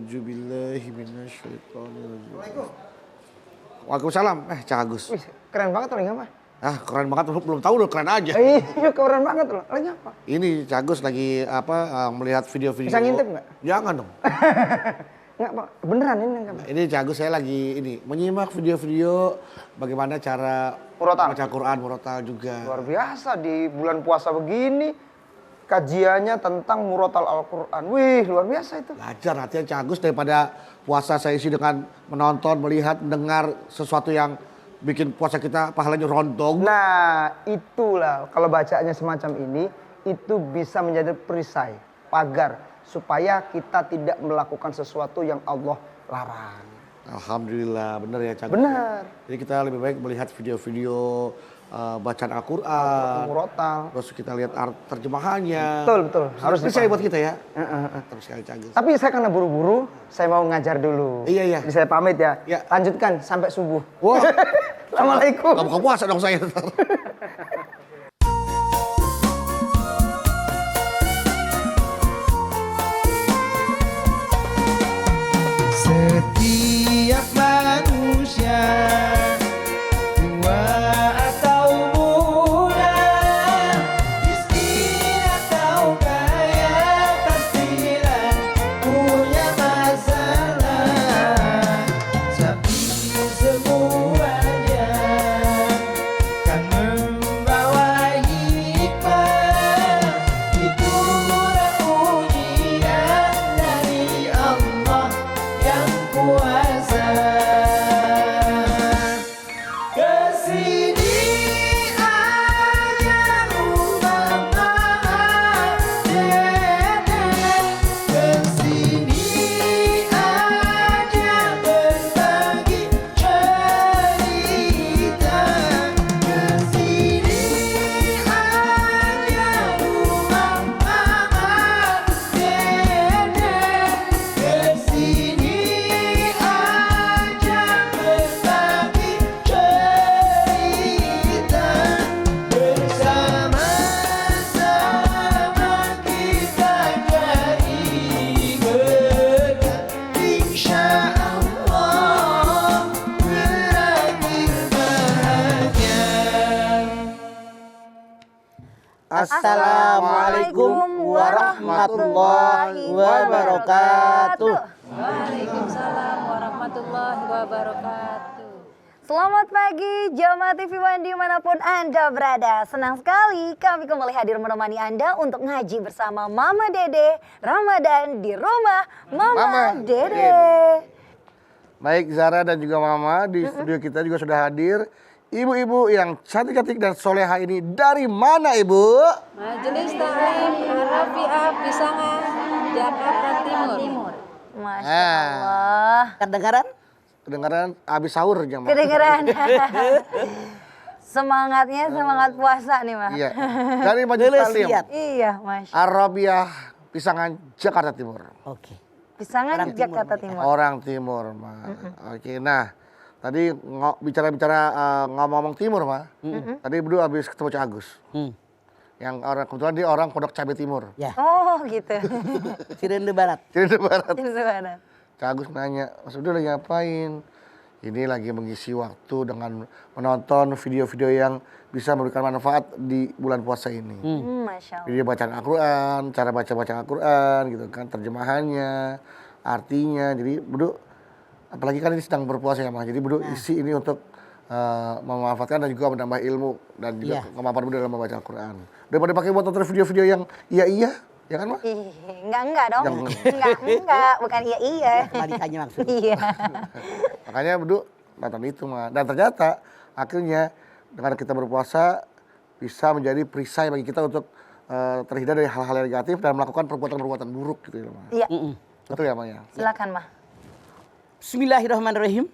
A'udzubillahi minasyaitonirrajim. Waalaikumsalam. Cak Agus. Wih, keren banget lagi apa? Keren banget, belum tahu udah keren aja. Iya, keren banget loh. Lagi apa? Ini Cak Agus lagi melihat video-video. Bisa ngintip nggak? Jangan dong. Nggak, Pak. Beneran ini nggak? Ini Cak Agus saya lagi menyimak video-video bagaimana cara Murotal. baca Quran, murotal juga. Luar biasa di bulan puasa begini kajiannya tentang murotal Al-Quran. Wih, luar biasa itu. Belajar hati Cak Agus daripada puasa saya isi dengan menonton, melihat, mendengar sesuatu yang bikin puasa kita pahalanya rontong. Nah, itulah kalau bacanya semacam ini itu bisa menjadi perisai, pagar supaya kita tidak melakukan sesuatu yang Allah larang. Alhamdulillah, benar ya Cak Agus. Benar. Jadi kita lebih baik melihat video-video bacaan Al-Quran. Murotal. Terus kita lihat terjemahannya. Betul. Harus bisa dipahami. buat kita ya. Terus sekali Cak Agus. Tapi saya karena buru-buru, saya mau ngajar dulu. Iya. Jadi saya pamit ya. Iya. Lanjutkan sampai subuh. Wah. Assalamualaikum. Gak buka puasa dong saya. Setiap manusia tua atau muda, miskin atau kaya, pastilah punya masalah. Tapi semuanya kan membawa hikmah. Itulah ujian dari Allah yang kuasa. Kesini aja rumah maaf dedek, kesini aja berbagi cerita, kesini aja rumah maaf dedek, kesini aja berbagi cerita, bersama-sama kita cari berkah, insya Allah berakhir bahagia. Assalamualaikum warahmatullahi wabarakatuh. Waalaikumsalam warahmatullahi wabarakatuh. Selamat pagi Jamaah TV One dimanapun Anda berada. Senang sekali kami kembali hadir menemani Anda untuk ngaji bersama Mama Dede Ramadan di rumah Mama Dede. Baik Zara dan juga Mama di studio kita juga sudah hadir. Ibu-ibu yang cantik-cantik dan soleha ini dari mana Ibu? Majelis Taklim Arafiah Pisangan Jakarta Timur. Masya Allah. Kedengaran abis sahur jam. Kedengeran. Semangatnya semangat puasa nih Mah. Iya. Dari Majelis Taklim Iya Masya Arabiah Pisangan Jakarta Timur. Oke. Pisangan Jakarta Timur. Orang Timur, Ma. Oke, nah tadi bicara-bicara ngomong-ngomong Timur, Ma. Tadi berdua habis ketemu Cak Agus. Yang kebetulan dia orang Pondok Cabe Timur. Ya. Oh gitu. Cirende Barat. Jadi Barat. Di mana? Cak Agus nanya, Mas Udah lagi ngapain? Ini lagi mengisi waktu dengan menonton video-video yang bisa memberikan manfaat di bulan puasa ini. Masya Allah. Video bacaan Al-Quran, cara baca Al-Quran gitu kan, terjemahannya, artinya. Jadi Budu, apalagi kan ini sedang berpuasa ya Mas. Jadi Budu isi ini untuk memanfaatkan dan juga menambah ilmu dan juga kemampuan Budu dalam membaca Al-Quran. Daripada pakai buat nonton video-video yang iya, ya kan Mas? Enggak dong. Enggak, bukan iya. Kebalikannya maksudnya. Iya. Makanya Budu nonton itu Mas. Dan ternyata akhirnya dengan kita berpuasa bisa menjadi perisai bagi kita untuk terhindar dari hal-hal yang negatif dan melakukan perbuatan-perbuatan buruk gitu ya Mas. Iya. Betul ya Mas ya? Silakan Mah. Bismillahirrahmanirrahim.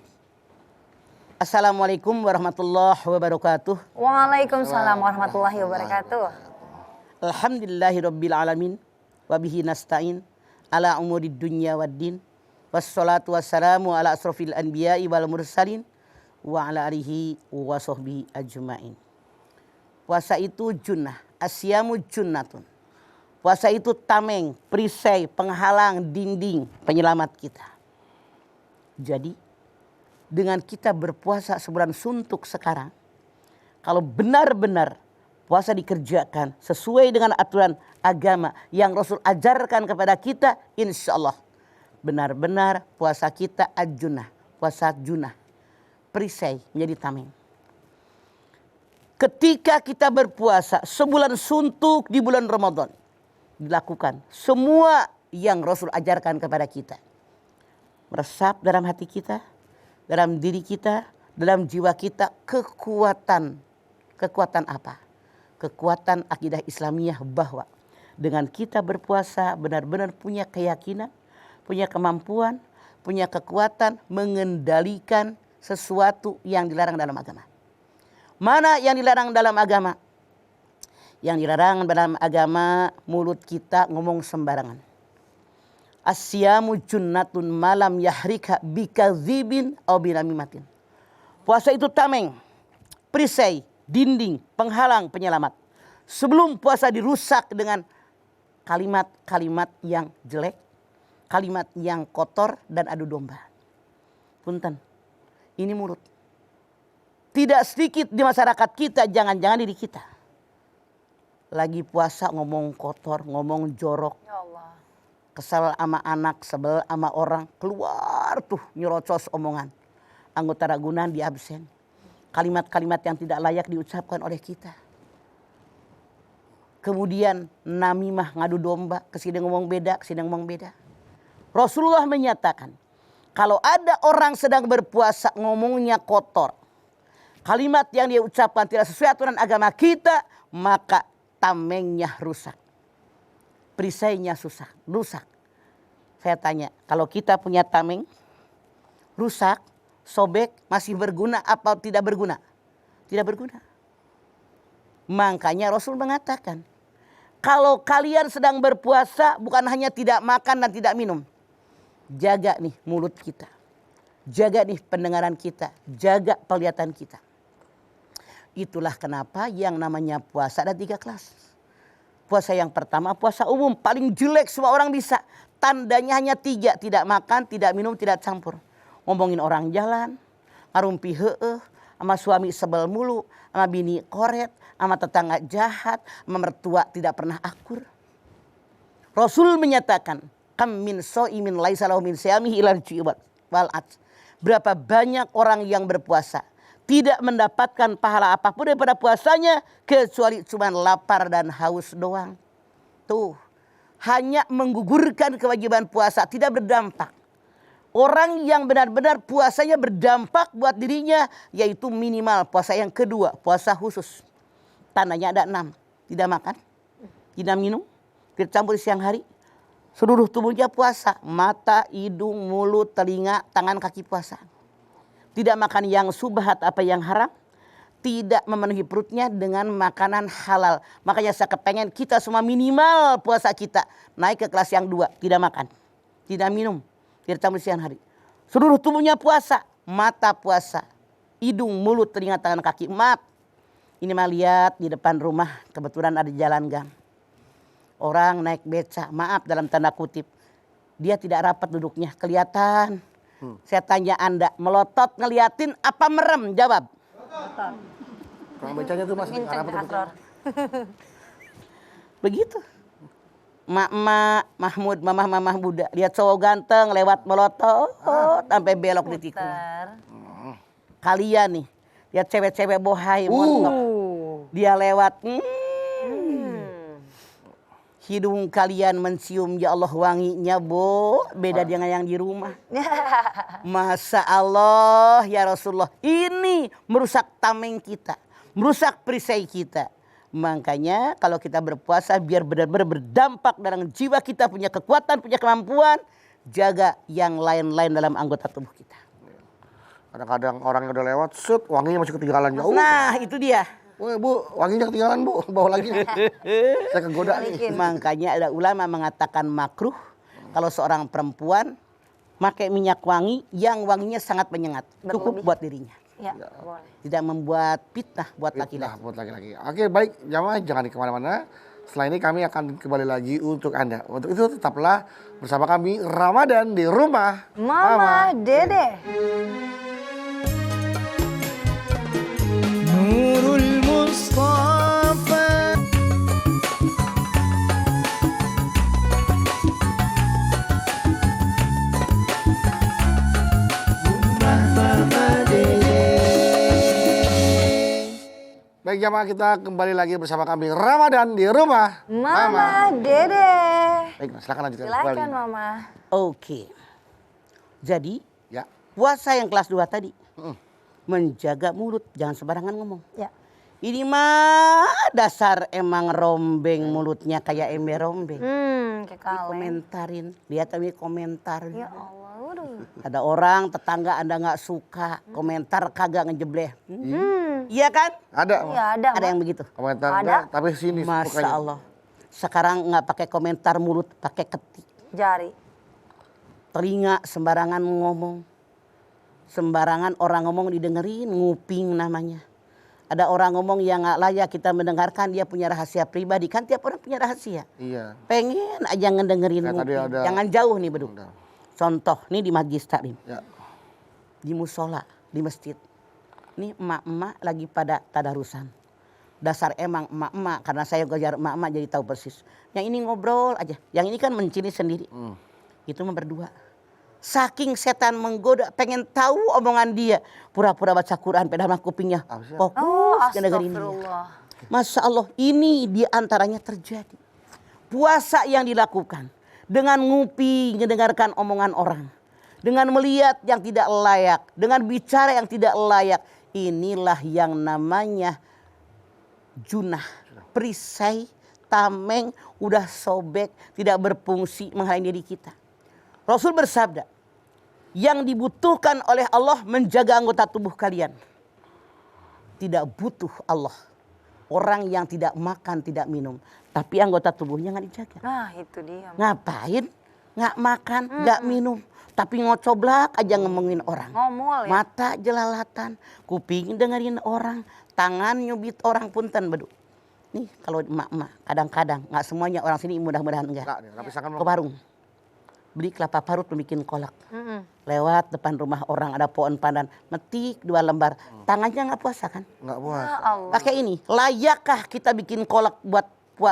Assalamualaikum warahmatullahi wabarakatuh. Waalaikumsalam warahmatullahi wabarakatuh. Alhamdulillahirabbil alamin wa bihi nasta'in ala umurid dunya waddin. Wassalatu wassalamu ala asrofil anbiya'i wal mursalin wa ala alihi wa sahbihi ajma'in. Puasa itu junnah, asyamu junnatun. Puasa itu tameng, perisai, penghalang, dinding, penyelamat kita. Jadi dengan kita berpuasa sebulan suntuk sekarang, kalau benar-benar puasa dikerjakan sesuai dengan aturan agama yang Rasul ajarkan kepada kita, insya Allah benar-benar puasa kita ajunah, puasa junah, perisai menjadi tameng. Ketika kita berpuasa sebulan suntuk di bulan Ramadan, dilakukan semua yang Rasul ajarkan kepada kita. Meresap dalam hati kita, dalam diri kita, dalam jiwa kita kekuatan. Kekuatan apa? Kekuatan akidah Islamiyah bahwa dengan kita berpuasa benar-benar punya keyakinan, punya kemampuan, punya kekuatan mengendalikan sesuatu yang dilarang dalam agama. Mana yang dilarang dalam agama? Yang dilarang dalam agama mulut kita ngomong sembarangan. Asyamu junnatun malam yahrika bikadzibin aw binamimatin. Puasa itu tameng, perisai, dinding, penghalang, penyelamat. Sebelum puasa dirusak dengan kalimat-kalimat yang jelek, kalimat yang kotor dan adu domba. Punten, ini mulut. Tidak sedikit di masyarakat kita, jangan-jangan diri kita. Lagi puasa ngomong kotor, ngomong jorok. Ya Allah. Kesal sama anak, sebel sama orang. Keluar tuh nyerocos omongan. Anggota ragunan di absen. Kalimat-kalimat yang tidak layak diucapkan oleh kita. Kemudian namimah, ngadu domba. Kesini ngomong beda, kesini ngomong beda. Rasulullah menyatakan, kalau ada orang sedang berpuasa ngomongnya kotor, kalimat yang dia ucapkan tidak sesuai aturan agama kita, maka tamengnya rusak. Perisainya rusak. Saya tanya, kalau kita punya tameng, rusak, sobek, masih berguna apa tidak berguna? Tidak berguna. Makanya Rasul mengatakan, kalau kalian sedang berpuasa bukan hanya tidak makan dan tidak minum. Jaga nih mulut kita. Jaga nih pendengaran kita. Jaga penglihatan kita. Itulah kenapa yang namanya puasa ada 3 kelas. Puasa yang pertama puasa umum. Paling jelek semua orang bisa. Tandanya hanya 3. Tidak makan, tidak minum, tidak campur. Ngomongin orang jalan. Ngarumpi heeh. Sama suami sebel mulu. Sama bini koret. Sama tetangga jahat. Sama mertua tidak pernah akur. Rasul menyatakan. Kam min so'imin laisa lahu min siyamihi ilal ju'bat wal ats. Berapa banyak orang yang berpuasa tidak mendapatkan pahala apapun daripada puasanya kecuali cuma lapar dan haus doang. Tuh, hanya menggugurkan kewajiban puasa, tidak berdampak. Orang yang benar-benar puasanya berdampak buat dirinya yaitu minimal puasa yang kedua, puasa khusus. Tandanya ada 6. Tidak makan, tidak minum, tidak campur siang hari. Seluruh tubuhnya puasa, mata, hidung, mulut, telinga, tangan, kaki puasa. Tidak makan yang subhat apa yang haram, tidak memenuhi perutnya dengan makanan halal. Makanya saya kepengen kita semua minimal puasa kita naik ke kelas yang 2, tidak makan, tidak minum, tidak campur siang hari. Seluruh tubuhnya puasa, mata puasa, hidung, mulut, telinga, tangan, kaki. Maaf, ini mah lihat di depan rumah kebetulan ada jalan gang. Orang naik beca, maaf dalam tanda kutip. Dia tidak rapat duduknya, kelihatan. Saya tanya Anda, melotot ngeliatin apa merem? Jawab. Melotot. Tukang becanya tuh mas, nggak rapat tuh becanya. Begitu. Mak-mak, Mahmud, mamah Buddha. Lihat cowok ganteng lewat melotot sampai belok di tikung. Kalian nih, lihat cewek-cewek bohai, montok. Dia lewat, hidung kalian mencium ya Allah wanginya beda dengan yang di rumah. Masya Allah ya Rasulullah, ini merusak tameng kita, merusak perisai kita. Makanya kalau kita berpuasa biar benar-benar berdampak dalam jiwa kita, punya kekuatan, punya kemampuan, jaga yang lain-lain dalam anggota tubuh kita. Kadang-kadang orang yang udah lewat, set, wanginya masih ketinggalan jauh. Nah itu dia. Woi bu, wanginya ketinggalan bu, bawa lagi. Saya kegoda nih. Makanya ada ulama mengatakan makruh kalau seorang perempuan pakai minyak wangi yang wanginya sangat menyengat. Cukup buat dirinya. Ya, boleh. Tidak membuat fitnah buat laki-laki. Buat laki-laki. Oke baik, jamaah jangan kemana-mana. Setelah ini kami akan kembali lagi untuk Anda. Untuk itu tetaplah bersama kami Ramadan di rumah Mama Dede. Nurul Mustafa. Baik jamaah, kita kembali lagi bersama kami Ramadan di rumah Mama Dede. Baik, silakan lanjutkan Silakan kembali. Mama. Oke. Jadi Ya. puasa yang kelas 2 tadi menjaga mulut, jangan sembarangan ngomong. Ya. Ini mah dasar emang rombeng mulutnya kayak ember rombeng. Kayak kaleng. Komentarin, lihat ini komentar. Ya Allah, waduh. Ada orang tetangga Anda nggak suka, komentar kagak ngejebleh. Iya kan? Ada Iya ada. Ada yang begitu. komentar Ada. enggak, tapi sini Masya sukanya. Allah. Sekarang nggak pakai komentar mulut, pakai ketik. Jari. Telinga sembarangan ngomong. Sembarangan orang ngomong didengerin, nguping namanya. Ada orang ngomong yang nggak layak kita mendengarkan, dia punya rahasia pribadi. Kan tiap orang punya rahasia. Iya. Pengen aja ngedengerin Kayak tadi nguping. ada- Jangan jauh nih beduk. Udah. Contoh, nih di Majlis Taklim. Ya. Di musola, di masjid. Ini emak-emak lagi pada tadarusan. Dasar emang emak-emak, karena saya ngajar emak-emak jadi tahu persis. Yang ini ngobrol aja, yang ini kan mencini sendiri. Itu mah berdua. Saking setan menggoda, pengen tahu omongan dia. Pura-pura baca Quran, padahal kupingnya Apa sih? Oh, fokus dengerin dia. astagfirullah. Masya Allah, ini diantaranya terjadi. Puasa yang dilakukan dengan ngupi, mendengarkan omongan orang. Dengan melihat yang tidak layak, dengan bicara yang tidak layak. Inilah yang namanya junah, perisai, tameng, udah sobek, tidak berfungsi menghalangi diri kita. Rasul bersabda, yang dibutuhkan oleh Allah menjaga anggota tubuh kalian. Tidak butuh Allah. Orang yang tidak makan, tidak minum. Tapi anggota tubuhnya nggak dijaga. Nah itu dia. Ngapain? Nggak makan, nggak minum. Tapi ngocoblak aja ngomongin orang. Ngomol ya. Mata jelalatan, kuping dengerin orang, tangan nyubit orang punten beduk. Nih kalau emak-emak kadang-kadang nggak semuanya orang sini mudah-mudahan enggak. Enggak nih, tapi misalkan Ke warung, beli kelapa parut bikin kolak. Lewat depan rumah orang ada pohon pandan, metik 2 lembar. Tangannya nggak puasa kan? enggak puas. Ya Allah. Pakai ini, layakkah kita bikin kolak buat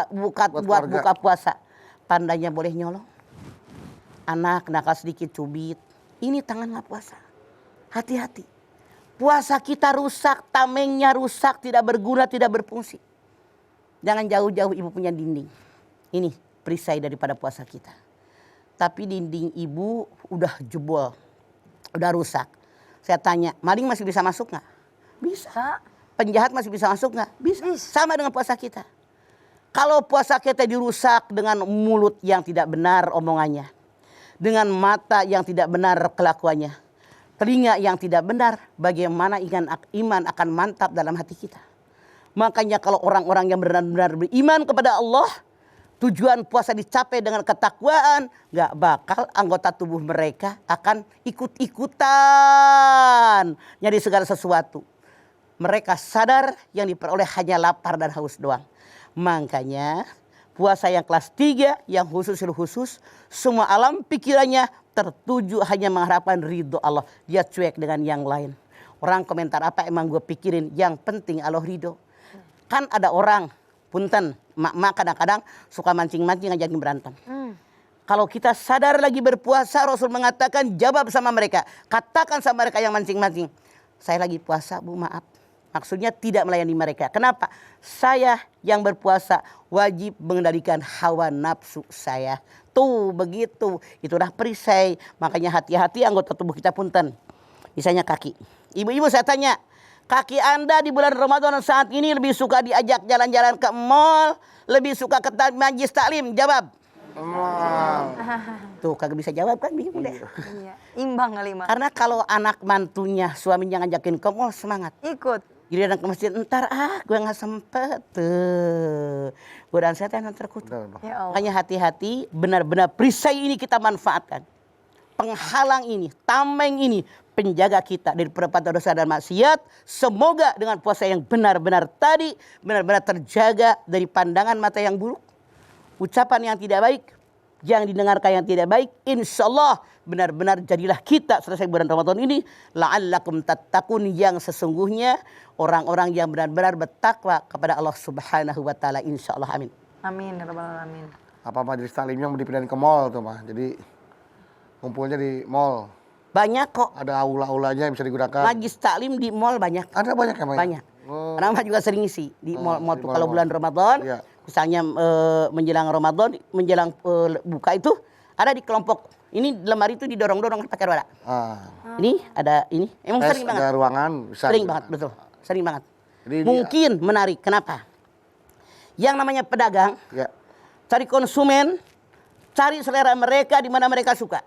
buka keluarga. puasa? Pandanya boleh nyolong. Anak nakal sedikit cubit. Ini tangan nggak puasa. Hati-hati. Puasa kita rusak, tamengnya rusak, tidak berguna, tidak berfungsi. Jangan jauh-jauh ibu punya dinding. Ini perisai daripada puasa kita. Tapi dinding ibu udah jebol, udah rusak. Saya tanya, maling masih bisa masuk nggak? Bisa. Penjahat masih bisa masuk nggak? Bisa. Sama dengan puasa kita. Kalau puasa kita dirusak dengan mulut yang tidak benar omongannya, dengan mata yang tidak benar kelakuannya, telinga yang tidak benar, bagaimana iman akan mantap dalam hati kita. Makanya kalau orang-orang yang benar-benar beriman kepada Allah, tujuan puasa dicapai dengan ketakwaan, gak bakal anggota tubuh mereka akan ikut-ikutan nyari segala sesuatu. Mereka sadar yang diperoleh hanya lapar dan haus doang. Makanya puasa yang kelas 3, yang khusus, semua alam pikirannya tertuju hanya mengharapkan ridho Allah. Dia cuek dengan yang lain. Orang komentar apa emang gue pikirin, yang penting Allah ridho. Kan ada orang, punten, mak kadang-kadang suka mancing-mancing ngajakin berantem. Kalau kita sadar lagi berpuasa, Rasul mengatakan jawab sama mereka. Katakan sama mereka yang mancing-mancing. Saya lagi puasa, Bu, maaf. Maksudnya tidak melayani mereka. Kenapa? Saya yang berpuasa wajib mengendalikan hawa nafsu saya. Tuh begitu. Itulah perisai. Makanya hati-hati anggota tubuh kita punten. Misalnya kaki. Ibu-ibu saya tanya. Kaki Anda di bulan Ramadan saat ini lebih suka diajak jalan-jalan ke mall. Lebih suka ke majlis taklim. Jawab. Tuh kagak bisa jawab kan bingung deh. Iya. Imbang kali Mak. Karena kalau anak mantunya suaminya ngajakin ke mall semangat. Ikut. Jadi datang ke masjid, entar gue gak sempet tuh. Godaan setan yang terkutuk. Ya Allah. Makanya hati-hati, benar-benar perisai ini kita manfaatkan. Penghalang ini, tameng ini, penjaga kita dari perbuatan dosa dan maksiat. Semoga dengan puasa yang benar-benar tadi, benar-benar terjaga dari pandangan mata yang buruk, ucapan yang tidak baik, yang didengarkan yang tidak baik. Insya Allah benar-benar jadilah kita selesai bulan Ramadan ini la'allakum tattaqun, yang sesungguhnya orang-orang yang benar-benar bertakwa kepada Allah Subhanahu wa taala, insya Allah. Amin. Amin ya rabbal alamin. Apa majelis taklimnya mau dipindahin ke mall tuh mah. Jadi kumpulnya di mall. Banyak kok. Ada aula-aulanya yang bisa digunakan. Majlis taklim di mall banyak. Ada banyak ya, Mas? Banyak. Karena Mas juga sering isi di mall-mall di tuh kalau mall-mall. bulan Ramadan. Iya. Misalnya menjelang Ramadan, menjelang buka itu ada di kelompok. Ini lemari itu didorong-dorong pakai roda. Ini ada ini. Emang sering banget. Ada ruangan bisa. Sering juga. banget, betul. Sering banget. Jadi Mungkin menarik. Kenapa? Yang namanya pedagang, Ya. cari konsumen, cari selera mereka di mana mereka suka.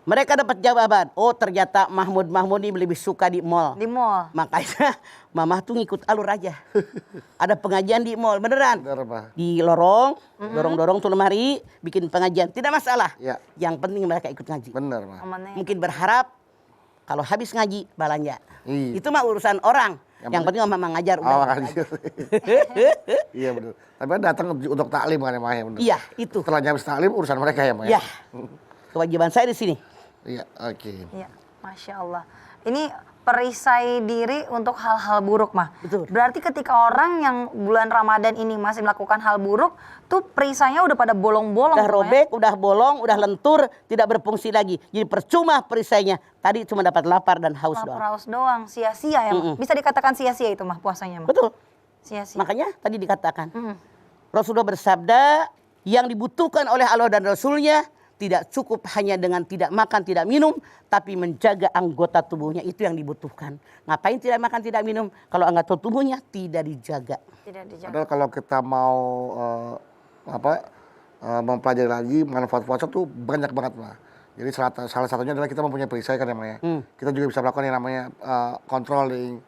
Mereka dapat jawaban, oh ternyata Mahmud ini lebih suka di mall. Di mall. Makanya Mamah tuh ngikut alur aja. Ada pengajian di mall, beneran. Bener, Pak. Di lorong, dorong-dorong tuh lemari, bikin pengajian. Tidak masalah. Ya. Yang penting mereka ikut ngaji. Bener, Mas. Amannya. Mungkin berharap kalau habis ngaji belanja. Iya. Itu mah urusan orang. Yang penting Mama ngajar udah. Makasih. Iya bener. Tapi kan datang untuk taklim kan ya, Mah, ya, bener. Iya, itu. Setelah habis taklim urusan mereka ya, Mah. Ya. Kewajiban saya di sini. Iya, oke. Iya, Masya Allah. Ini perisai diri untuk hal-hal buruk, Mah. Betul. Berarti ketika orang yang bulan Ramadan ini masih melakukan hal buruk, tuh perisainya udah pada bolong-bolong. Udah tuh, ya. robek, udah bolong, udah lentur, tidak berfungsi lagi. Jadi percuma perisainya. Tadi cuma dapat lapar dan haus Lapar, doang. haus doang, sia-sia ya, Mah. Bisa dikatakan sia-sia itu, Mah, puasanya, Mah. Betul. Sia-sia. Makanya tadi dikatakan. Rasulullah bersabda, yang dibutuhkan oleh Allah dan Rasulnya tidak cukup hanya dengan tidak makan, tidak minum, tapi menjaga anggota tubuhnya, itu yang dibutuhkan. Ngapain tidak makan, tidak minum, kalau anggota tubuhnya tidak dijaga. Tidak dijaga. Padahal kalau kita mau mempelajari lagi manfaat puasa tuh banyak banget, Mah. Jadi salah satunya adalah kita mempunyai perisai kan ya, Mah, ya. Kita juga bisa melakukan yang namanya controlling,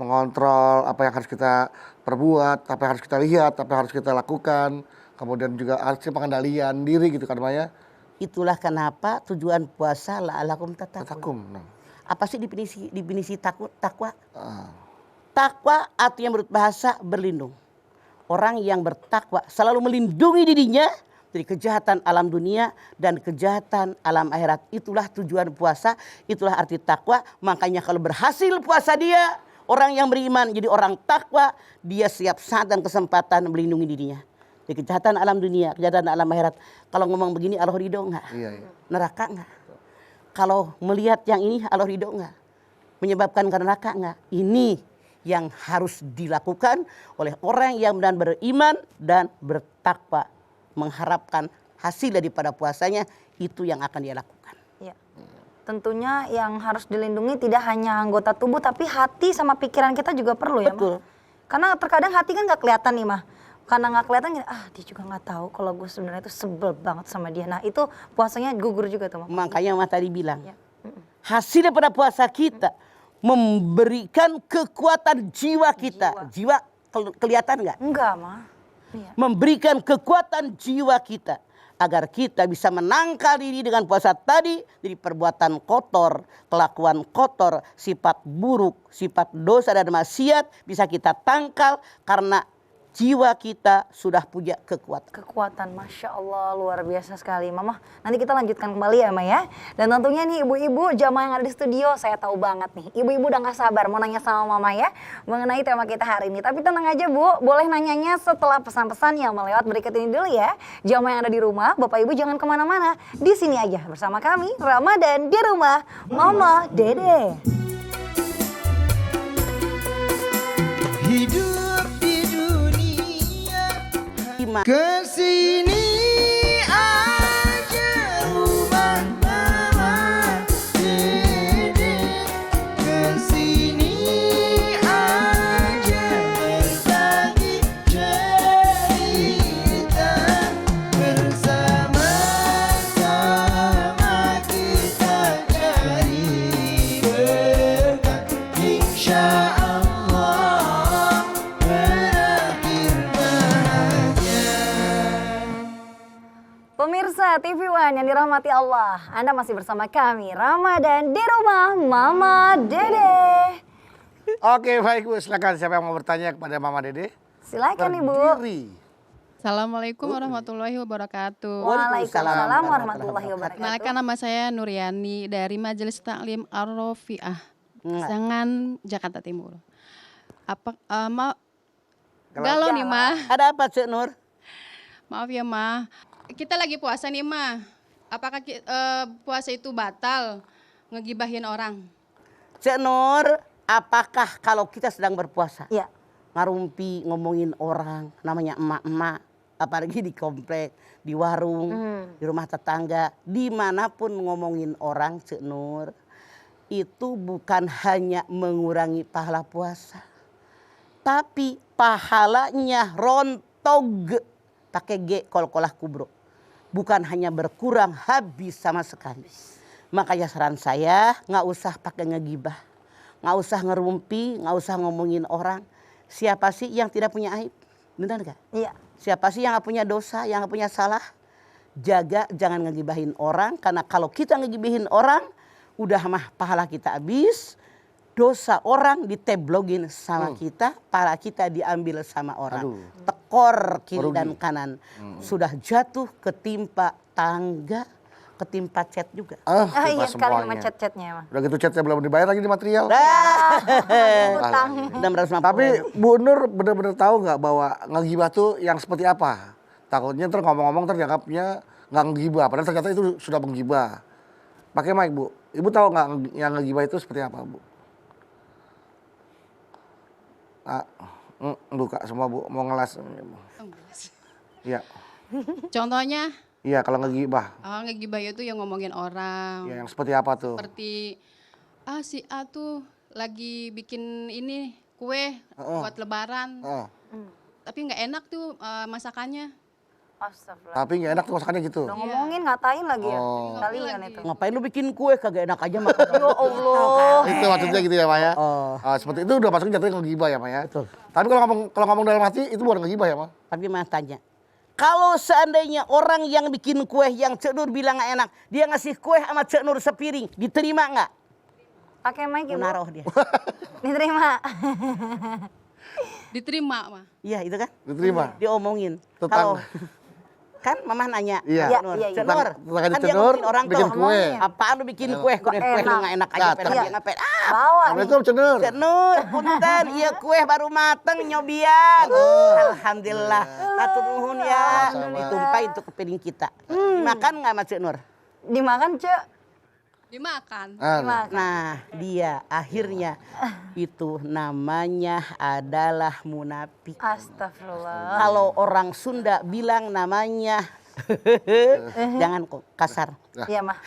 mengontrol apa yang harus kita perbuat, apa yang harus kita lihat, apa yang harus kita lakukan. Kemudian juga harus pengendalian diri gitu kan, Maya. Itulah kenapa tujuan puasa la'alakum tattaqun. Takum. Nah. Apa sih definisi takwa? Takwa artinya menurut bahasa berlindung. Orang yang bertakwa selalu melindungi dirinya dari kejahatan alam dunia dan kejahatan alam akhirat. Itulah tujuan puasa, itulah arti takwa. Makanya kalau berhasil puasa dia, orang yang beriman jadi orang takwa, dia setiap saat dan kesempatan melindungi dirinya. Di kejahatan alam dunia, kejahatan alam akhirat. Kalau ngomong begini Allah ridho enggak? Iya. Neraka enggak? Kalau melihat yang ini Allah ridho enggak? Menyebabkan ke neraka enggak? Ini yang harus dilakukan oleh orang yang benar beriman dan bertakwa. Mengharapkan hasil daripada puasanya, itu yang akan dia lakukan. Iya. Tentunya yang harus dilindungi tidak hanya anggota tubuh, tapi hati sama pikiran kita juga perlu ya, Betul. Mah. Karena terkadang hati kan nggak kelihatan nih, Mah. Karena nggak kelihatan, dia juga nggak tahu kalau gue sebenarnya itu sebel banget sama dia. Nah itu puasanya gugur juga tuh, Mah. Makanya Mah tadi bilang, Ya. hasil daripada puasa kita memberikan kekuatan jiwa kita. Jiwa kelihatan nggak? Enggak, Mah. Iya. Memberikan kekuatan jiwa kita agar kita bisa menangkal diri dengan puasa tadi dari perbuatan kotor, kelakuan kotor, sifat buruk, sifat dosa dan maksiat bisa kita tangkal karena jiwa kita sudah punya kekuatan. Kekuatan, Masya Allah, luar biasa sekali. Mama, nanti kita lanjutkan kembali ya, Ma ya. Dan tentunya nih ibu-ibu jamaah yang ada di studio, saya tahu banget nih. Ibu-ibu udah gak sabar mau nanya sama Mama ya, mengenai tema kita hari ini. Tapi tenang aja Bu, boleh nanyanya setelah pesan-pesan yang melewat berikut ini dulu ya. Jamaah yang ada di rumah, Bapak Ibu jangan kemana-mana. Di sini aja bersama kami, Ramadan di rumah, Mama Dede. Hidup di dunia kesini aja rumah Mama Dede, kesini aja berbagi cerita, bersama-sama kita cari berkah, insya Allah berakhir bahagia. dirahmati Allah, Anda masih bersama kami Ramadan di rumah Mama Dede. Oke, baik Bu, silakan siapa yang mau bertanya kepada Mama Dede? Silakan Ibu. Berdiri. Assalamualaikum warahmatullahi wabarakatuh. Waalaikumsalam warahmatullahi wabarakatuh. Perkenalkan, nama saya Nuryani dari Majelis Taklim Ar-Rafi'ah, Sangan, Jakarta Timur. Galau nih Ma, Ada apa Cek Nur? maaf ya Ma. Kita lagi puasa nih Ma. Apakah puasa itu batal ngegibahin orang? Cek Nur, apakah kalau kita sedang berpuasa Iya. ngarumpi ngomongin orang namanya emak-emak, apalagi di komplek, di warung, di rumah tetangga, dimanapun ngomongin orang Cek Nur, itu bukan hanya mengurangi pahala puasa, tapi pahalanya rontog, pakai G kol-kolah kubro, bukan hanya berkurang, habis sama sekali. Makanya saran saya nggak usah pakai ngegibah, nggak usah ngerumpi, nggak usah ngomongin orang. Siapa sih yang tidak punya aib? Benar nggak? Iya. Siapa sih yang nggak punya dosa, yang nggak punya salah? Jaga jangan ngegibahin orang, karena kalau kita ngegibahin orang, udah mah pahala kita habis. Dosa orang diteblogin sama kita, pahala kita diambil sama orang. Aduh. Tekor kiri Merugi. dan kanan. Sudah jatuh ketimpa tangga, ketimpa cat juga. Ah Lupa iya sekali sama semuanya. chat-chatnya mah. Udah gitu chatnya belum dibayar lagi di material. Utang. 650. Tapi Bu Nur benar-benar tahu nggak bahwa ngegibah tuh yang seperti apa? Takutnya ntar ngomong-ngomong terdianggapnya nggak ngegibah, padahal ternyata itu sudah menggibah. Pakai mic Bu. Ibu tahu nggak yang ngegibah itu seperti apa Bu? Buka semua Bu, mau ngelas. Iya, Contohnya, iya kalau ngegibah. ngegibah itu yang ngomongin orang. Ya, yang seperti apa tuh? Seperti, si A tuh lagi bikin ini kue buat lebaran. Oh, Tapi nggak enak tuh masakannya. Astagfirullah. tapi nggak enak tuh masakannya gitu. Udah ngomongin ngatain lagi ya. Oh. Kalian itu. Ngapain lu bikin kue kagak enak aja makan? Ya Allah. Itu maksudnya gitu ya Pak ya? Oh. Seperti itu udah masuk jatuhnya ngegibah ya Pak ya? Betul. Tapi kalau ngomong dalam hati itu bukan ngegibah ya Pak? Tapi mas tanya, kalau seandainya orang yang bikin kue yang Cek Nur bilang nggak enak, dia ngasih kue sama Cek Nur sepiring, diterima nggak? Pakai mic Ibu. Naruh dia. Diterima. Diterima Ma. Iya itu kan? Diterima. Diomongin. Tentang- Kalau kan Mama nanya, Iya. Cek Nur, Iya, iya. Cek Nur, Tentang kan Cek dia Nur ngomongin orang bikin tuh. kue. Apaan lu bikin kue? Kue lu nggak enak aja, Nah, pengen iya. dia ngapain? Bawa nih. Assalamualaikum Cek Nur. Cek Nur, punten, iya kue baru mateng nyobian. Alhamdulillah, hatur nuhun ya. Ditumpahin tuh ke piring kita. Dimakan nggak sama Cek Nur? Dimakan, Cek. Dimakan. Dimakan. Nah, dia akhirnya itu namanya adalah munafik. Astagfirullah. Kalau orang Sunda bilang namanya jangan kok kasar. Iya, Mah.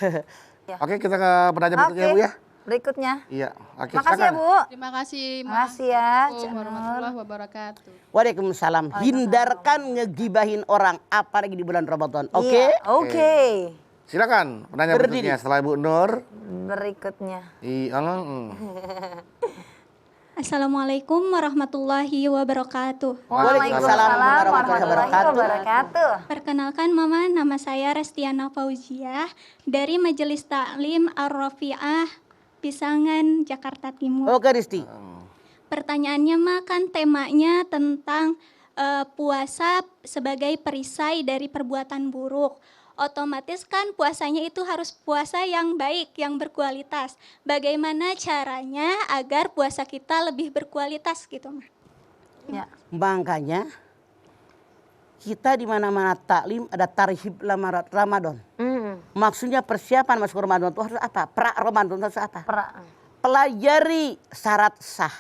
Ya. Oke kita ke penanya berikutnya Bu ya. Berikutnya. Iya. Oke, Makasih ya, silakan. Bu. Terima kasih Ma. Makasih ya, Cek Assalamualaikum Nur. warahmatullahi wabarakatuh. Waalaikumsalam. Hindarkan ngegibahin orang apalagi di bulan Ramadan. Oke? Iya, Oke. Silakan penanya Berdiri. berikutnya setelah Ibu Nur. Berikutnya. Assalamualaikum warahmatullahi wabarakatuh. Waalaikumsalam warahmatullahi wabarakatuh. Perkenalkan Mama, nama saya Restiana Fauziah dari Majelis Taklim Ar-Rafi'ah, Pisangan, Jakarta Timur. Oke Risti. Pertanyaannya Ma, kan temanya tentang puasa sebagai perisai dari perbuatan buruk. Otomatis kan puasanya itu harus puasa yang baik, yang berkualitas. Bagaimana caranya agar puasa kita lebih berkualitas gitu, Ma? Ya. Makanya kita di mana-mana taklim ada tarhib Ramadan. Maksudnya persiapan masuk Ramadan itu harus apa? Pra Ramadan itu harus apa? Pelajari syarat sah,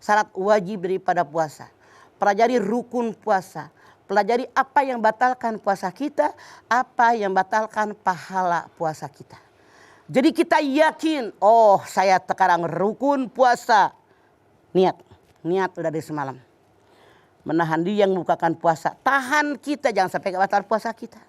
syarat wajib daripada puasa. Pelajari rukun puasa. Pelajari apa yang batalkan puasa kita, apa yang batalkan pahala puasa kita. Jadi kita yakin, oh saya sekarang rukun puasa. Niat udah dari semalam. Menahan diri yang membukakan puasa. Tahan kita, jangan sampai batal puasa kita.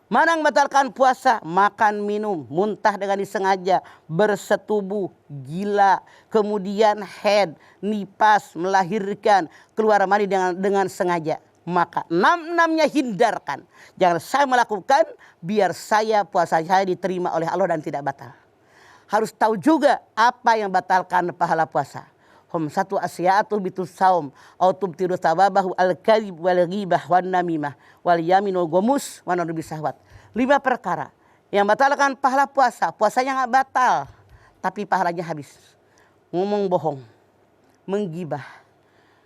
Mana yang batalkan puasa? Makan, minum, muntah dengan disengaja, bersetubuh, gila, kemudian head, nipas, melahirkan, keluar mani dengan sengaja. maka 6-6-nya hindarkan. Jangan saya melakukan biar puasa saya diterima oleh Allah dan tidak batal. Harus tahu juga apa yang batalkan pahala puasa. Satu asya'atu bitus saum au tubtiru thawabahu al-kadhib wal ghibah wan namimah wal yamin wal ghumus wa nadbi syahwat. 5 perkara yang batalkan pahala puasa. Puasanya enggak batal, tapi pahalanya habis. Ngomong bohong, menggibah,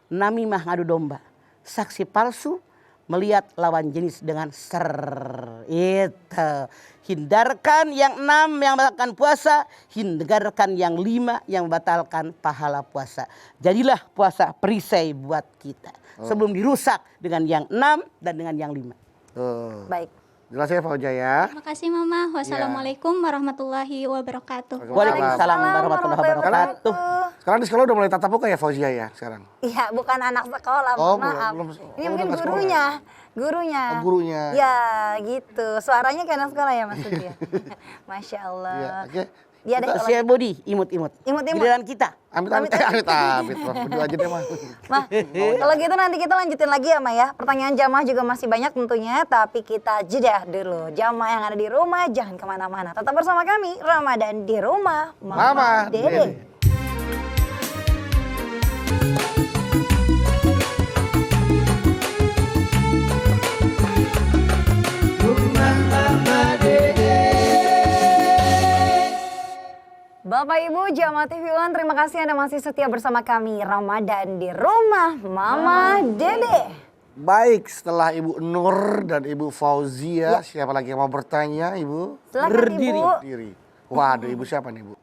namimah ngadu domba, saksi palsu, melihat lawan jenis dengan itu. Hindarkan yang 6 yang membatalkan puasa, hindarkan yang 5 yang membatalkan pahala puasa. Jadilah puasa perisai buat kita. Sebelum dirusak dengan yang 6 dan dengan yang 5. Baik. Jelas ya Fauzia ya. Terima kasih Mama. Wassalamualaikum warahmatullahi wabarakatuh. Waalaikumsalam warahmatullahi wabarakatuh. Sekarang di sekolah udah mulai tatap muka ya Fauzia ya sekarang? Iya, bukan anak sekolah, Oh, maaf. belum. Ini Oh, mungkin udah ke sekolah gurunya. Gurunya. Oh, gurunya. Ya, gitu. Suaranya kayak anak sekolah ya Mas Sudia. Masya Allah. Iya, oke. Iya deh kalau Share body, imut-imut. Imut-imut. Giliran kita. Amit. Berdua aja deh mah. Mah, kalau gitu nanti kita lanjutin lagi ya, Ma ya. Pertanyaan jamaah juga masih banyak tentunya, tapi kita jeda dulu. Jamaah yang ada di rumah jangan kemana-mana. Tetap bersama kami, Ramadan di rumah, Mama Dede. Dede. Bapak Ibu Jamaah TV One, terima kasih Anda masih setia bersama kami, Ramadan di rumah, Mama Dede. Baik, setelah Ibu Nur dan Ibu Fauzia, siapa lagi yang mau bertanya Ibu? Silakan Berdiri. Ibu. Diri. Waduh, Ibu siapa nih Ibu?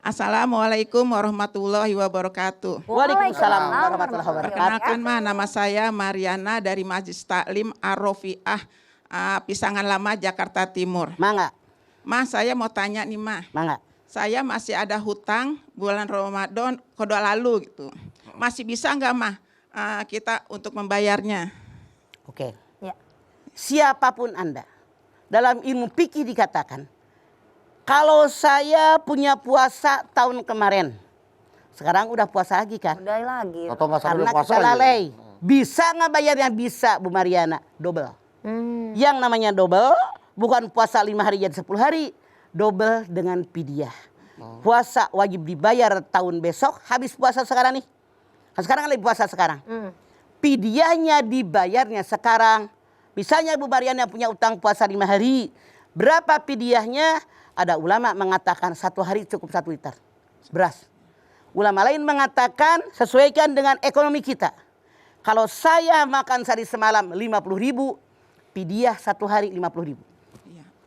Assalamualaikum warahmatullahi wabarakatuh. Waalaikumsalam warahmatullahi wabarakatuh. Perkenalkan nama saya Mariana dari Majlis Taklim Ar-Rofiah, Pisangan Lama, Jakarta Timur. Mangga, Saya mau tanya nih mangga. saya masih ada hutang bulan Ramadan qada lalu gitu. Masih bisa nggak kita untuk membayarnya? Oke. Ya. Siapapun Anda, dalam ilmu fikih dikatakan, kalau saya punya puasa tahun kemarin, sekarang udah puasa lagi kan? Udah lagi. Atau nggak sampai Karena puasa kita aja? lalai. Bisa nggak bayarnya? Bisa Bu Mariana, double. Yang namanya double, bukan puasa 5 hari jadi 10 hari. Double dengan pidyah. Puasa wajib dibayar tahun besok, habis puasa sekarang nih. Kan sekarang lagi puasa sekarang. Pidyahnya dibayarnya sekarang. Misalnya Bu Mariana punya utang puasa 5 hari. Berapa pidyahnya? Ada ulama mengatakan 1 hari cukup 1 liter beras. Ulama lain mengatakan sesuaikan dengan ekonomi kita. Kalau saya makan sehari semalam 50.000, pidyah 1 hari 50.000.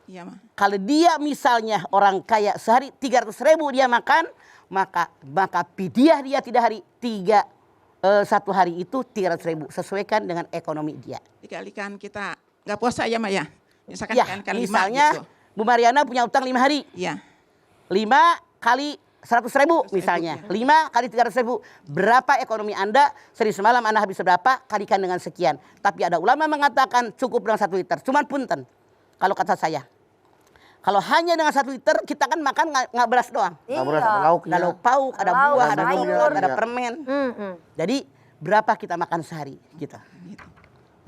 Iya, Ma. Kalau dia misalnya orang kaya sehari 300.000 dia makan, maka pidyah dia tidak hari 1 hari itu 300.000, sesuaikan dengan ekonomi dia. Dikalikan kita nggak puasa ya, Ma ya? Misalkan Ya, dikalikan 5 misalnya gitu. Bu Mariana punya utang 5 hari. Iya. 5 kali 100.000 misalnya. ya. 5 kali 300.000. Berapa ekonomi Anda? Sehari semalam Anda habis berapa? Kalikan dengan sekian. Tapi ada ulama mengatakan cukup dengan 1 liter. Cuman punten. Kalau kata saya. Kalau hanya dengan 1 liter kita kan makan nggak beras doang. Nggak beras, ada lauknya. Ada lauk pauk, ada Lauk, buah, ada sayur. yogurt, ada Iya. permen. Jadi berapa kita makan sehari gitu.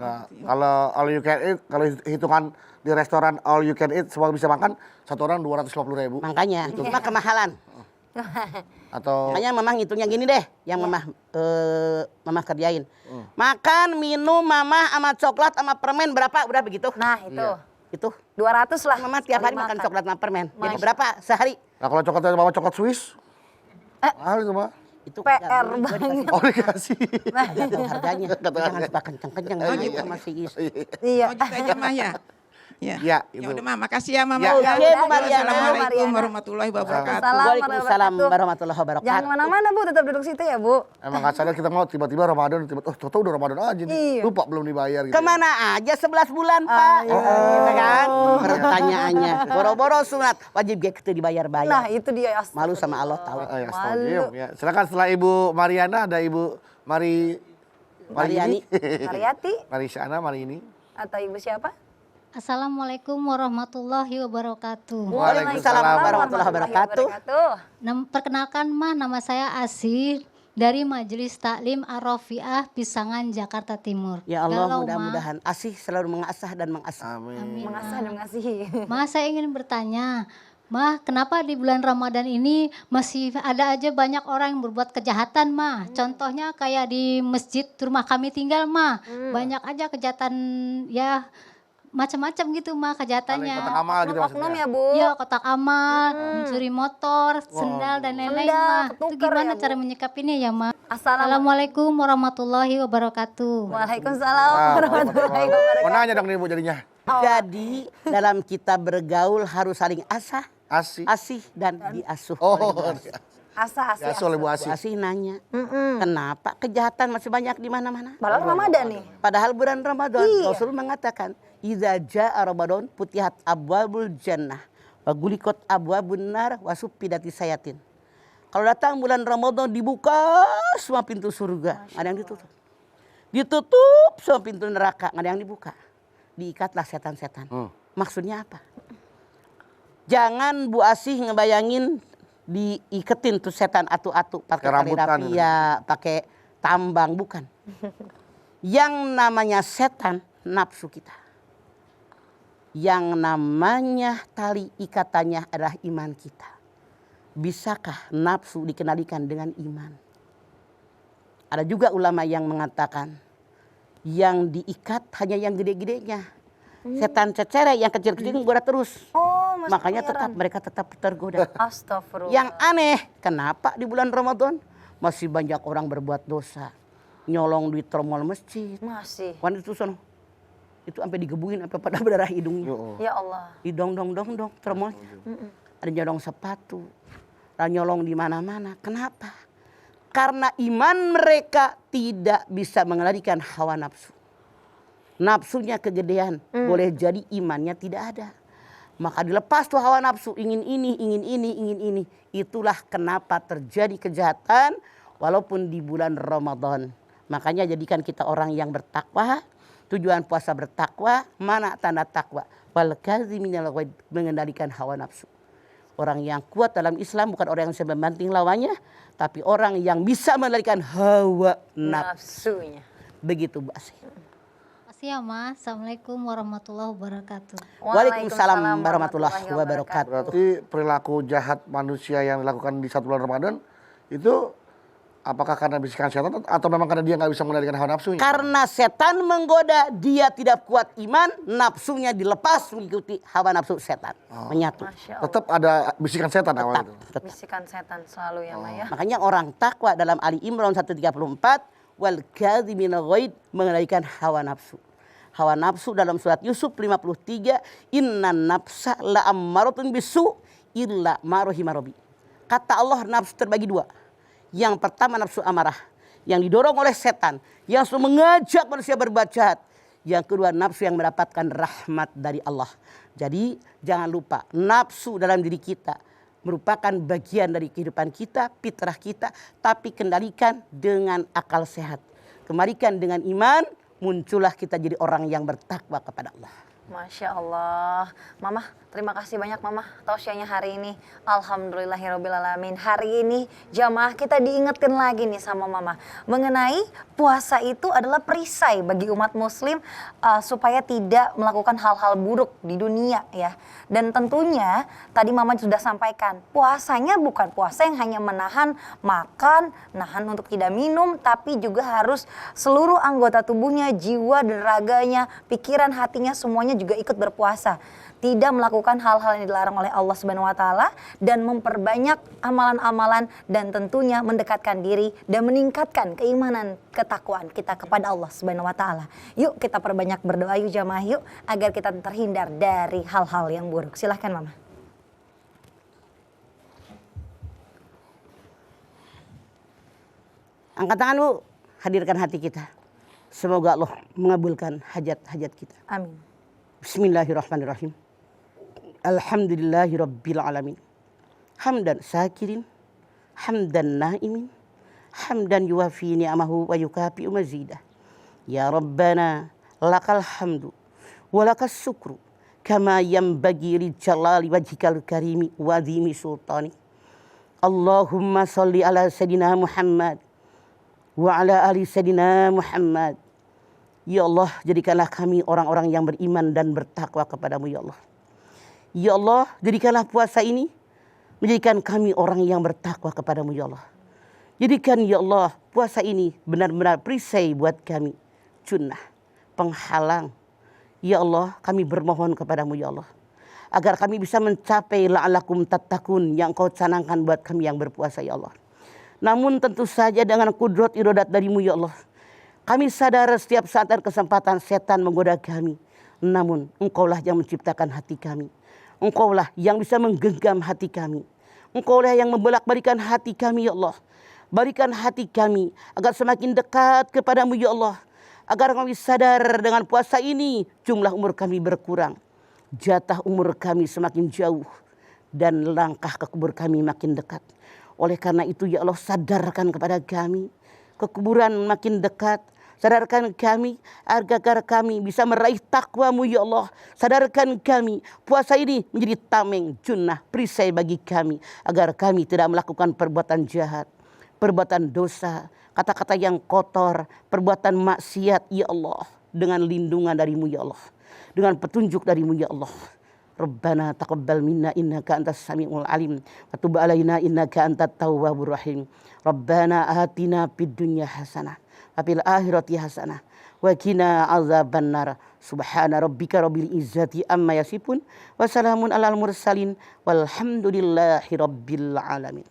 Nah, kalau all you can eat, kalau hitungan di restoran all you can eat semua bisa makan, 1 orang 250.000. Makanya cuma kemahalan. Atau Makanya mamah ngitungnya gini deh, yang mamah kerjain. Makan, minum, mamah sama coklat sama permen berapa? Udah begitu. Nah itu. Itu. 200 lah. Mamah tiap hari sekali makan coklat sama permen. Jadi berapa sehari? nah kalau coklatnya bawa coklat Swiss, mahal itu mah. Itu PR nggak boleh, gua banget. dikasih. Oh dikasih. Nggak tahu harganya. Nggak tahu Jangan harga. suka kenceng-kenceng. Oh, Gitu gitu. masih Iya. Oh gitu aja, Ma ya? Ya. Ya, Ya itu. udah, Ma. Makasih ya, Ma. Ya. Oke, Bu Mariana. Assalamualaikum warahmatullahi wabarakatuh. Waalaikumsalam warahmatullahi Jangan wabarakatuh. kemana-mana Bu, tetap duduk situ ya Bu. Emang nggak sadar kita mau tiba-tiba Ramadan, tahu udah Ramadan aja nih. Iya. Lupa belum dibayar gitu. Kemana aja 11 bulan Pak? Gitu kan? Pertanyaannya. Boro-boro sunat. Wajib gitu dibayar-bayar. Nah itu dia. Malu sama Allah tahu. Oh, ya, Malu. astagfirullah. Ya. Silakan setelah Ibu Mariana ada Ibu Mariani. Mariati Marisyana, Mari ini. atau Ibu siapa? Assalamualaikum warahmatullahi wabarakatuh. Waalaikumsalam warahmatullahi wabarakatuh. Perkenalkan nama saya Asih dari Majelis Taklim Ar-Rafi'ah Pisangan Jakarta Timur. Ya Allah, Galau, Ma. mudah-mudahan asih selalu mengasah dan mengasah. Amin. Mengasah dan mengasihi. Ma, saya ingin bertanya, Ma, kenapa di bulan Ramadan ini masih ada aja banyak orang yang berbuat kejahatan, Ma? Contohnya kayak di masjid rumah kami tinggal, Ma. Banyak aja kejahatan, ya macam-macam gitu, Ma, kejahatannya. Kotak amal gitu Oknum maksudnya. ya Bu. Iya, kotak amal, mencuri motor, sendal dan lain-lain, Sendal, Ma. Itu ketukar gimana ya, Bu? cara menyikapinya ya, Ma? Assalamualaikum. Assalamualaikum warahmatullahi wabarakatuh. Waalaikumsalam warahmatullahi wabarakatuh. Mau nanya dong nih Bu jadinya. Jadi dalam kita bergaul harus saling asah, Asih. asih dan diasuh. Oh, Asa ya oleh Bu Bu Asih. Asih nanya, kenapa kejahatan masih banyak di mana-mana? Padahal Ramadan nih. Padahal bulan Ramadan, Iya. Rasul mengatakan, "Idza jaa Ramadan putihat abwabul jannah wa guliqat abwabun nar wa suffidati sayatin." Kalau datang bulan Ramadan dibuka semua pintu surga, nggak ada yang ditutup. Ditutup semua pintu neraka, nggak ada yang dibuka. Diikatlah setan-setan. Maksudnya apa? Jangan Bu Asih ngebayangin diiketin tuh setan atu-atu pakai tali Rambutan. rafia, pakai tambang, bukan. Yang namanya setan nafsu kita. Yang namanya tali ikatannya adalah iman kita. Bisakah nafsu dikendalikan dengan iman? Ada juga ulama yang mengatakan yang diikat hanya yang gede-gedenya. Setan cecere yang kecil-kecil menggoda terus. Oh, masuk Makanya kepikiran. mereka tetap tergoda. Astagfirullah. Yang aneh, kenapa di bulan Ramadan masih banyak orang berbuat dosa? Nyolong duit tromol masjid. Masih. Wan itu sono. Itu sampai digebukin sampai pada berdarah hidungnya. Ya Allah. Didong-dong tromol. Ada nyolong sepatu. Ada nyolong di mana-mana. Kenapa? Karena iman mereka tidak bisa mengendalikan hawa nafsu. Nafsunya kegedean, boleh jadi imannya tidak ada. Maka dilepas tuh hawa nafsu, ingin ini, ingin ini, ingin ini. Itulah kenapa terjadi kejahatan walaupun di bulan Ramadan. Makanya jadikan kita orang yang bertakwa. Tujuan puasa bertakwa, mana tanda takwa? Wal kadziminal ghaidz, mengendalikan hawa nafsu. Orang yang kuat dalam Islam bukan orang yang bisa membanting lawannya, tapi orang yang bisa mengendalikan hawa nafsu. Nafsunya. Begitu Bu Asih. Makasih ya, Ma. Assalamualaikum warahmatullahi wabarakatuh. Waalaikumsalam warahmatullahi wabarakatuh. Berarti perilaku jahat manusia yang dilakukan di 1 bulan Ramadan itu apakah karena bisikan setan atau memang karena dia nggak bisa mengendalikan hawa nafsunya? Karena setan menggoda, dia tidak kuat iman, nafsunya dilepas mengikuti hawa nafsu setan. Menyatu. Masya Allah. Tetap ada bisikan setan awal itu. Tetap. Bisikan setan selalu ya, Maya. Makanya orang takwa dalam Ali Imran 134, wal kadziminal ghaidz, mengendalikan hawa nafsu. Hawa nafsu dalam surat Yusuf 53, innan nafsa la'ammaratun bisu illa ma rahima rabbi. Kata Allah nafsu terbagi dua. Yang pertama nafsu amarah, yang didorong oleh setan, yang selalu mengajak manusia berbuat jahat. Yang kedua nafsu yang mendapatkan rahmat dari Allah. Jadi jangan lupa nafsu dalam diri kita merupakan bagian dari kehidupan kita, fitrah kita, tapi kendalikan dengan akal sehat. Kemarikan dengan iman, muncullah kita jadi orang yang bertakwa kepada Allah. Masya Allah. Mama, terima kasih banyak Mama tausiahnya hari ini. Alhamdulillahirrabbilalamin. Hari ini jamaah kita diingetin lagi nih sama Mama. Mengenai puasa itu adalah perisai bagi umat muslim supaya tidak melakukan hal-hal buruk di dunia ya. Dan tentunya tadi Mama sudah sampaikan, puasanya bukan puasa yang hanya menahan makan, nahan untuk tidak minum, tapi juga harus seluruh anggota tubuhnya, jiwa dan raganya, pikiran, hatinya semuanya juga ikut berpuasa. Tidak melakukan hal-hal yang dilarang oleh Allah Subhanahu wa taala dan memperbanyak amalan-amalan dan tentunya mendekatkan diri dan meningkatkan keimanan ketakwaan kita kepada Allah Subhanahu wa taala. Yuk kita perbanyak berdoa yuk jamaah yuk agar kita terhindar dari hal-hal yang buruk. Silahkan Mama. Angkat tangan Bu, hadirkan hati kita. Semoga Allah mengabulkan hajat-hajat kita. Amin. Bismillahirrahmanirrahim. Alhamdulillahirabbil alamin. Hamdan syakirin, hamdan naimin, hamdan yuwafi ni'amahu wa yukafi'u mazidah. Ya Rabbana lakal hamdu wa lakas syukru kama yanbaghi li jalali wajhikal karimi wa dhimi sultani. Allahumma salli ala sayyidina Muhammad wa ala ali sayyidina Muhammad. Ya Allah, jadikanlah kami orang-orang yang beriman dan bertakwa kepadamu ya Allah. Ya Allah, jadikanlah puasa ini menjadikan kami orang yang bertakwa kepadamu ya Allah. Jadikan ya Allah puasa ini benar-benar perisai buat kami, junnah, penghalang. Ya Allah, kami bermohon kepadamu ya Allah, agar kami bisa mencapai la'alakum tattaqun yang Kau canangkan buat kami yang berpuasa ya Allah. Namun tentu saja dengan kudrat iradat darimu ya Allah, kami sadar setiap saat dan kesempatan setan menggoda kami. Namun Engkaulah yang menciptakan hati kami. Engkaulah yang bisa menggenggam hati kami. Engkaulah yang membolak-balikan hati kami ya Allah. Balikan hati kami agar semakin dekat kepadamu ya Allah. Agar kami sadar dengan puasa ini jumlah umur kami berkurang. Jatah umur kami semakin jauh. Dan langkah ke kubur kami makin dekat. Oleh karena itu ya Allah, sadarkan kepada kami. Kekuburan makin dekat. Sadarkan kami agar kami bisa meraih takwa-Mu ya Allah. Sadarkan kami puasa ini menjadi tameng, junnah, perisai bagi kami. Agar kami tidak melakukan perbuatan jahat, perbuatan dosa, kata-kata yang kotor, perbuatan maksiat ya Allah. Dengan lindungan darimu ya Allah, dengan petunjuk darimu ya Allah. Rabbana taqabbal minna innaka antas samiul alim wa tub alaina innaka antat tawwabur rahim. Rabbana atina fid dunya hasanah wa fil akhirati hasanah wa qina azabannar. Subhana rabbika rabbil izzati amma yasifun wa salamun alal mursalin walhamdulillahi rabbil alamin.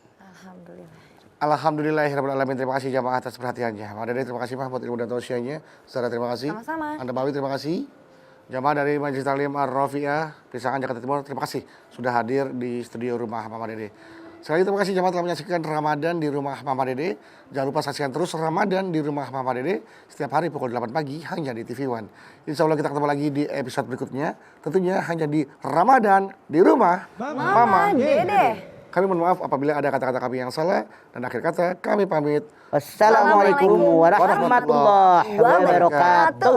Alhamdulillahirrahmanirrahim. Terima kasih jamaah atas perhatiannya. Pak Dede terima kasih Pak buat ilmu dan tausiahnya. Saudara terima kasih. Sama-sama. Anda Bawi terima kasih. Jamaah dari Majelis Taklim Ar-Rafi'ah Pisangan Jakarta Timur terima kasih sudah hadir di studio rumah Mama Dede. Sekali lagi terima kasih jamaah telah menyaksikan Ramadan di rumah Mama Dede. Jangan lupa saksikan terus Ramadan di rumah Mama Dede setiap hari pukul 8 pagi hanya di TV One. Insya Allah kita ketemu lagi di episode berikutnya. Tentunya hanya di Ramadan di rumah Mama Dede. Kami mohon maaf apabila ada kata-kata kami yang salah dan akhir kata kami pamit. Wassalamualaikum warahmatullahi wabarakatuh.